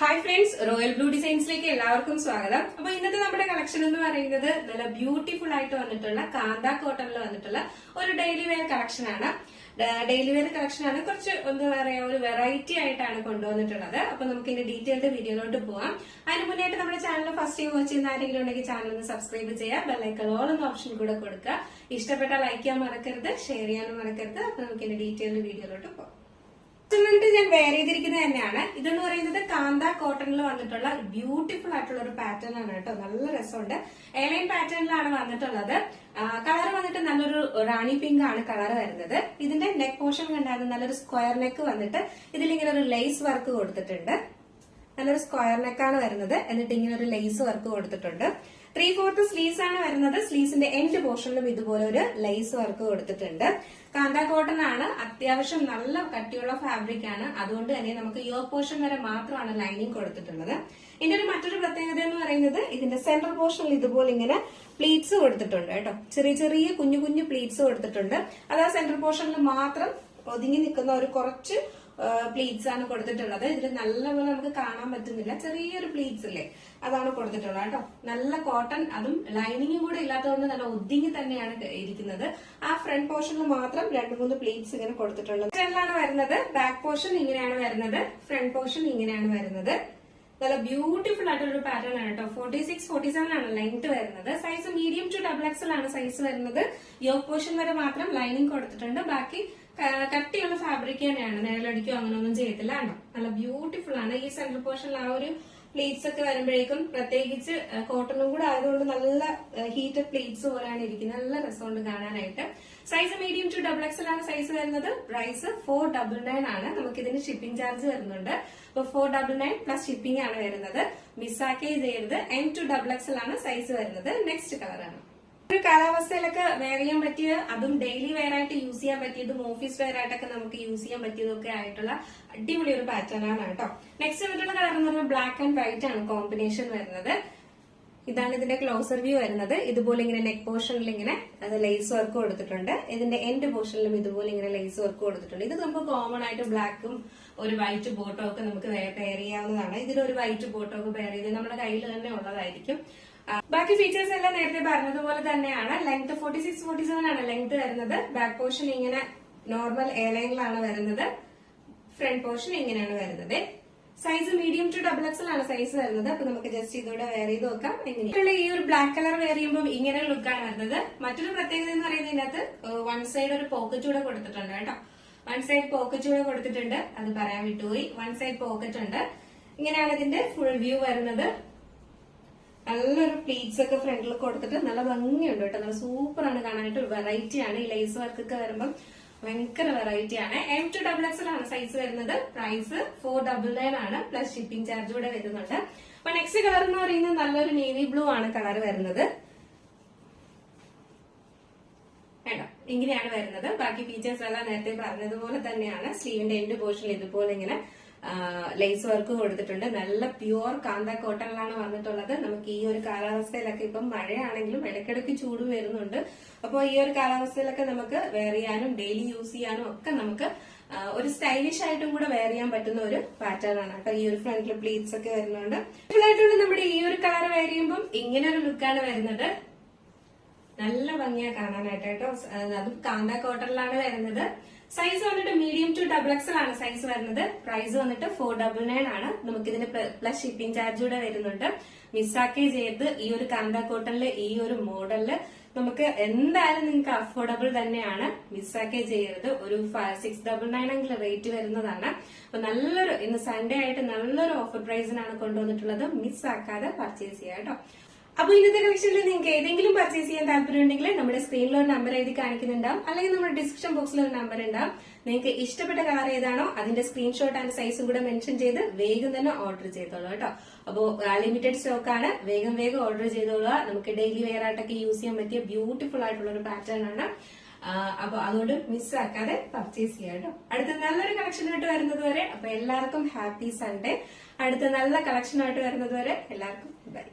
Hi friends, royal blue ഡിസൈൻസിലേക്ക് എല്ലാവർക്കും സ്വാഗതം. അപ്പൊ ഇന്നത്തെ നമ്മുടെ കളക്ഷൻ എന്ന് പറയുന്നത് നല്ല ബ്യൂട്ടിഫുൾ ആയിട്ട് വന്നിട്ടുള്ള കാന്ത കോട്ടണിൽ വന്നിട്ടുള്ള ഒരു ഡെയിലി വെയർ കളക്ഷൻ ആണ്. ഡെയിലി വെയർ കളക്ഷൻ ആണ്. കുറച്ച് എന്താ പറയാ, ഒരു വെറൈറ്റി ആയിട്ടാണ് കൊണ്ടുവന്നിട്ടുള്ളത്. അപ്പൊ നമുക്ക് ഇതിന്റെ ഡീറ്റെയിൽഡ് വീഡിയോയിലോട്ട് പോവാം. അതിന് മുന്നേറ്റ് നമ്മുടെ ചാനൽ ഫസ്റ്റ് ടൈം വാച്ച് ചെയ്യുന്ന ആരെങ്കിലും ഉണ്ടെങ്കിൽ ചാനൽ ഒന്ന് സബ്സ്ക്രൈബ് ചെയ്യുക, ബെല്ലൈക്കൺ ഓൾ എന്ന ഓപ്ഷൻ കൂടെ കൊടുക്കുക. ഇഷ്ടപ്പെട്ട ലൈക്ക് ചെയ്യാൻ മറക്കരുത്, ഷെയർ ചെയ്യാനും മറക്കരുത്. അപ്പൊ നമുക്ക് ഇതിന്റെ ഡീറ്റെയിൽഡ് വീഡിയോയിലോട്ട് പോവാം. ഞാൻ വെയർ ചെയ്തിരിക്കുന്നത് തന്നെയാണ്. ഇതെന്ന് പറയുന്നത് കാന്ത കോട്ടണിൽ വന്നിട്ടുള്ള ബ്യൂട്ടിഫുൾ ആയിട്ടുള്ള ഒരു പാറ്റേൺ ആണ് കേട്ടോ. നല്ല രസമുണ്ട്. എയർലൈൻ പാറ്റേണിലാണ് വന്നിട്ടുള്ളത്. കളർ വന്നിട്ട് നല്ലൊരു റാണി പിങ്ക് ആണ് കളർ വരുന്നത്. ഇതിന്റെ നെക്ക് പോർഷൻ കണ്ടായിരുന്നു, നല്ലൊരു സ്ക്വയർ നെക്ക് വന്നിട്ട് ഇതിലിങ്ങനെ ഒരു ലേസ് വർക്ക് കൊടുത്തിട്ടുണ്ട്. നല്ലൊരു സ്ക്വയർ നെക്കാണ് വരുന്നത്. എന്നിട്ട് ഇങ്ങനെ ഒരു ലേസ് വർക്ക് കൊടുത്തിട്ടുണ്ട്. 3/4 സ്ലീവ്സ് ആണ് വരുന്നത്. സ്ലീവ്സിന്റെ എൻഡ് പോർഷനിലും ഇതുപോലെ ഒരു ലേസ് വർക്ക് കൊടുത്തിട്ടുണ്ട്. കാന്ത കോട്ടൺ ആണ്. അത്യാവശ്യം നല്ല കട്ടിയുള്ള ഫാബ്രിക് ആണ്. അതുകൊണ്ട് തന്നെ നമുക്ക് യോക്ക് പോർഷൻ വരെ മാത്രമാണ് ലൈനിങ് കൊടുത്തിട്ടുള്ളത്. ഇതിന്റെ ഒരു മറ്റൊരു പ്രത്യേകത എന്ന് പറയുന്നത് ഇതിന്റെ സെൻട്രൽ പോർഷനിൽ ഇതുപോലെ ഇങ്ങനെ പ്ലീറ്റ്സ് കൊടുത്തിട്ടുണ്ട് കേട്ടോ. ചെറിയ ചെറിയ കുഞ്ഞു കുഞ്ഞു പ്ലീറ്റ്സ് കൊടുത്തിട്ടുണ്ട്. അത് ആ സെൻട്രൽ പോർഷനിൽ മാത്രം ഒതുങ്ങി നിൽക്കുന്ന ഒരു കുറച്ച് പ്ലീറ്റ്സ് ആണ് കൊടുത്തിട്ടുള്ളത്. ഇതിൽ നല്ലപോലെ നമുക്ക് കാണാൻ പറ്റുന്നില്ല, ചെറിയൊരു പ്ലീറ്റ്സ് ഇല്ലേ, അതാണ് കൊടുത്തിട്ടുള്ളത് കേട്ടോ. നല്ല കോട്ടൺ, അതും ലൈനിങ്ങും കൂടെ ഇല്ലാത്തതുകൊണ്ട് നല്ല ഒതുങ്ങി തന്നെയാണ് ഇരിക്കുന്നത്. ആ ഫ്രണ്ട് പോർഷനിൽ മാത്രം 2-3 പ്ലീറ്റ്സ് ഇങ്ങനെ കൊടുത്തിട്ടുള്ളത്. ഫ്രണ്ടിലാണ് വരുന്നത്. ബാക്ക് പോർഷൻ ഇങ്ങനെയാണ് വരുന്നത്. ഫ്രണ്ട് പോർഷൻ ഇങ്ങനെയാണ് വരുന്നത്. നല്ല ബ്യൂട്ടിഫുൾ ആയിട്ടുള്ള ഒരു പാറ്റേൺ ആണ് കേട്ടോ. 46-47 ആണ് ലെങ്ത് വരുന്നത്. സൈസ് മീഡിയം ടു XXL ആണ് സൈസ് വരുന്നത്. യോക്ക് പോർഷൻ വരെ മാത്രം ലൈനിങ് കൊടുത്തിട്ടുണ്ട്. ബാക്കി കട്ടിയുള്ള ഫാബ്രിക് തന്നെയാണ്. നിഴലടിക്കോ അങ്ങനെയൊന്നും ചെയ്യത്തില്ല കേട്ടോ. നല്ല ബ്യൂട്ടിഫുൾ ആണ്. ഈ സെൻട്രൽ പോർഷനിൽ ആ ഒരു പ്ലീറ്റ്സ് ഒക്കെ വരുമ്പോഴേക്കും, പ്രത്യേകിച്ച് കോട്ടണും കൂടെ ആയതുകൊണ്ട് നല്ല ഹീറ്റഡ് പ്ലീറ്റ്സ് പോലെയാണ് ഇരിക്കുന്നത്. നല്ല രസമുണ്ട് കാണാനായിട്ട്. സൈസ് മീഡിയം ടു XXL ആണ് സൈസ് വരുന്നത്. പ്രൈസ് 499 ആണ്. നമുക്ക് ഇതിന് ഷിപ്പിംഗ് ചാർജ് വരുന്നുണ്ട്. അപ്പൊ 499 പ്ലസ് ഷിപ്പിംഗ് ആണ് വരുന്നത്. മിസ്സാക്കേ ചെയ്യരുത്. M to XXL ആണ് സൈസ് വരുന്നത്. നെക്സ്റ്റ് കളറാണ്. ഒരു കാലാവസ്ഥയിലൊക്കെ വെയർ ചെയ്യാൻ പറ്റിയ, അതും ഡെയിലി വെയർ ആയിട്ട് യൂസ് ചെയ്യാൻ പറ്റിയതും ഓഫീസ് വെയർ ആയിട്ടൊക്കെ നമുക്ക് യൂസ് ചെയ്യാൻ പറ്റിയതൊക്കെ ആയിട്ടുള്ള അടിപൊളി ഒരു പാറ്റേൺ ആണ് കേട്ടോ. നെക്സ്റ്റ് വന്നിട്ടുള്ള കളർ എന്ന് പറയുമ്പോൾ ബ്ലാക്ക് ആൻഡ് വൈറ്റ് ആണ് കോമ്പിനേഷൻ വരുന്നത്. ഇതാണ് ഇതിന്റെ ക്ലോസർ വ്യൂ വരുന്നത്. ഇതുപോലെ ഇങ്ങനെ നെക്ക് പോർഷനിൽ ഇങ്ങനെ ലേസ് വർക്ക് കൊടുത്തിട്ടുണ്ട്. ഇതിന്റെ എൻഡ് പോർഷനിലും ഇതുപോലെ ഇങ്ങനെ ലേസ് വർക്ക് കൊടുത്തിട്ടുണ്ട്. ഇത് നമുക്ക് കോമൺ ആയിട്ട് ബ്ലാക്കും ഒരു വൈറ്റ് ബോട്ടോ ഒക്കെ നമുക്ക് പെയർ ചെയ്യാവുന്നതാണ്. ഇതിലൊരു വൈറ്റ് ബോട്ടോ ഒക്കെ പെയർ ചെയ്ത് നമ്മുടെ കയ്യിൽ തന്നെ ഉള്ളതായിരിക്കും. ബാക്കി ഫീച്ചേഴ്സ് എല്ലാം നേരത്തെ പറഞ്ഞതുപോലെ തന്നെയാണ്. ലെങ്ത് 46-47 ആണ് ലെങ്ത് വരുന്നത്. ബാക്ക് പോർഷൻ ഇങ്ങനെ നോർമൽ എയർലൈനിലാണ് വരുന്നത്. ഫ്രണ്ട് പോർഷൻ ഇങ്ങനെയാണ് വരുന്നത്. സൈസ് മീഡിയം ടു XXL ആണ് സൈസ് വരുന്നത്. അപ്പൊ നമുക്ക് ജസ്റ്റ് ഇതോടെ വെയർ ചെയ്ത് നോക്കാം. എങ്ങനെയുള്ള ഈ ഒരു ബ്ലാക്ക് കളർ വെയർ ചെയ്യുമ്പോൾ ഇങ്ങനെ ലുക്കാണ് വരുന്നത്. മറ്റൊരു പ്രത്യേകത എന്ന് പറയുന്നത് ഇതിനകത്ത് വൺ സൈഡ് ഒരു പോക്കറ്റ് കൂടെ കൊടുത്തിട്ടുണ്ട് കേട്ടോ. വൺ സൈഡ് പോക്കറ്റ് കൂടെ കൊടുത്തിട്ടുണ്ട്. അത് പറയാൻ വിട്ടുപോയി. വൺ സൈഡ് പോക്കറ്റ് ഉണ്ട്. ഇങ്ങനെയാണ് ഇതിന്റെ ഫുൾ വ്യൂ വരുന്നത്. നല്ലൊരു പ്ലീറ്റ്സ് ഒക്കെ ഫ്രണ്ടിൽ കൊടുത്തിട്ട് നല്ല ഭംഗിയുണ്ട് കേട്ടോ. നല്ല സൂപ്പറാണ് കാണാനായിട്ട്. ഒരു വെറൈറ്റി ആണ്. ഈ ലേസ് വർക്ക് ഒക്കെ വരുമ്പോൾ ഭയങ്കര വെറൈറ്റി ആണ്. M to XXL ആണ് സൈസ് വരുന്നത്. പ്രൈസ് 499 ആണ് പ്ലസ് ഷിപ്പിംഗ് ചാർജ് കൂടെ വരുന്നുണ്ട്. അപ്പൊ നെക്സ്റ്റ് കളർ എന്ന് പറയുന്നത് നല്ലൊരു നേവി ബ്ലൂ ആണ് കളർ വരുന്നത്. വേണ്ട, ഇങ്ങനെയാണ് വരുന്നത്. ബാക്കി ഫീച്ചേഴ്സ് എല്ലാം നേരത്തെ പറഞ്ഞതുപോലെ തന്നെയാണ്. സ്ലീവിന്റെ എൻഡ് പോർഷനിൽ ഇതുപോലെ ഇങ്ങനെ ലേസ് വർക്ക് കൊടുത്തിട്ടുണ്ട്. നല്ല പ്യുവർ കാന്ത കോട്ടണിലാണ് വന്നിട്ടുള്ളത്. നമുക്ക് ഈ ഒരു കാലാവസ്ഥയിലൊക്കെ, ഇപ്പം മഴയാണെങ്കിലും ഇടയ്ക്കിടയ്ക്ക് ചൂട് വരുന്നുണ്ട്. അപ്പോൾ ഈ ഒരു കാലാവസ്ഥയിലൊക്കെ നമുക്ക് വെയർ ചെയ്യാനും ഡെയിലി യൂസ് ചെയ്യാനും ഒക്കെ നമുക്ക് ഒരു സ്റ്റൈലിഷ് ആയിട്ടും കൂടെ വെയർ ചെയ്യാൻ പറ്റുന്ന ഒരു പാറ്റേൺ ആണ് കേട്ടോ. ഈ ഒരു ഫ്രണ്ടിൽ പ്ലീറ്റ്സ് ഒക്കെ വരുന്നുണ്ട്. ആയിട്ടുള്ള നമ്മുടെ ഈ ഒരു കളർ വെയർ ചെയ്യുമ്പോൾ ഇങ്ങനെ ഒരു ലുക്കാണ് വരുന്നത്. നല്ല ഭംഗിയാ കാണാനായിട്ട് കേട്ടോ. അതും കാന്ത കോട്ടണിലാണ് വരുന്നത്. സൈസ് വന്നിട്ട് മീഡിയം ടു XXL ആണ് സൈസ് വരുന്നത്. പ്രൈസ് വന്നിട്ട് 499 ആണ്. നമുക്ക് ഇതിന് പ്ലസ് ഷിപ്പിംഗ് ചാർജ് കൂടെ വരുന്നുണ്ട്. മിസ്സാക്കേ ചെയ്ത് ഈ ഒരു കാന്ത കോട്ടണില് ഈ ഒരു മോഡലില് നമുക്ക് എന്തായാലും നിങ്ങൾക്ക് അഫോർഡബിൾ തന്നെയാണ്. മിസ്സാക്കേ ചെയ്യരുത്. ഒരു 699 എങ്കിലും റേറ്റ് വരുന്നതാണ്. അപ്പൊ നല്ലൊരു, ഇന്ന് സൺഡേ ആയിട്ട് നല്ലൊരു ഓഫർ പ്രൈസിനാണ് കൊണ്ടുവന്നിട്ടുള്ളത്. മിസ്സാക്കാതെ പർച്ചേസ് ചെയ്യാം കേട്ടോ. അപ്പൊ ഇന്നത്തെ കളക്ഷനിൽ നിങ്ങൾക്ക് ഏതെങ്കിലും പർച്ചേസ് ചെയ്യാൻ താല്പര്യം ഉണ്ടെങ്കിൽ നമ്മുടെ സ്ക്രീനിൽ ഒരു നമ്പർ എഴുതി കാണിക്കുന്നുണ്ടാവും, അല്ലെങ്കിൽ നമ്മുടെ ഡിസ്ക്രിപ്ഷൻ ബോക്സിൽ ഒരു നമ്പർ ഉണ്ടാവും. നിങ്ങൾക്ക് ഇഷ്ടപ്പെട്ട കളർ ഏതാണോ അതിന്റെ സ്ക്രീൻഷോട്ട് ആൻഡ് സൈസും കൂടെ മെൻഷൻ ചെയ്ത് വേഗം തന്നെ ഓർഡർ ചെയ്തോളൂ കേട്ടോ. അപ്പോൾ ലിമിറ്റഡ് സ്റ്റോക്ക് ആണ്. വേഗം ഓർഡർ ചെയ്തോളുക. നമുക്ക് ഡെയിലി വെയർ ആയിട്ടൊക്കെ യൂസ് ചെയ്യാൻ പറ്റിയ ബ്യൂട്ടിഫുൾ ആയിട്ടുള്ള ഒരു പാറ്റേൺ ആണ്. അപ്പൊ അതുകൊണ്ട് മിസ്സാക്കാതെ പർച്ചേസ് ചെയ്യാം കേട്ടോ. അടുത്ത നല്ലൊരു കളക്ഷനായിട്ട് വരുന്നത് വരെ അപ്പൊ എല്ലാവർക്കും ഹാപ്പി സൺഡേ. അടുത്ത നല്ല കളക്ഷനായിട്ട് വരുന്നത് വരെ എല്ലാവർക്കും ബൈ.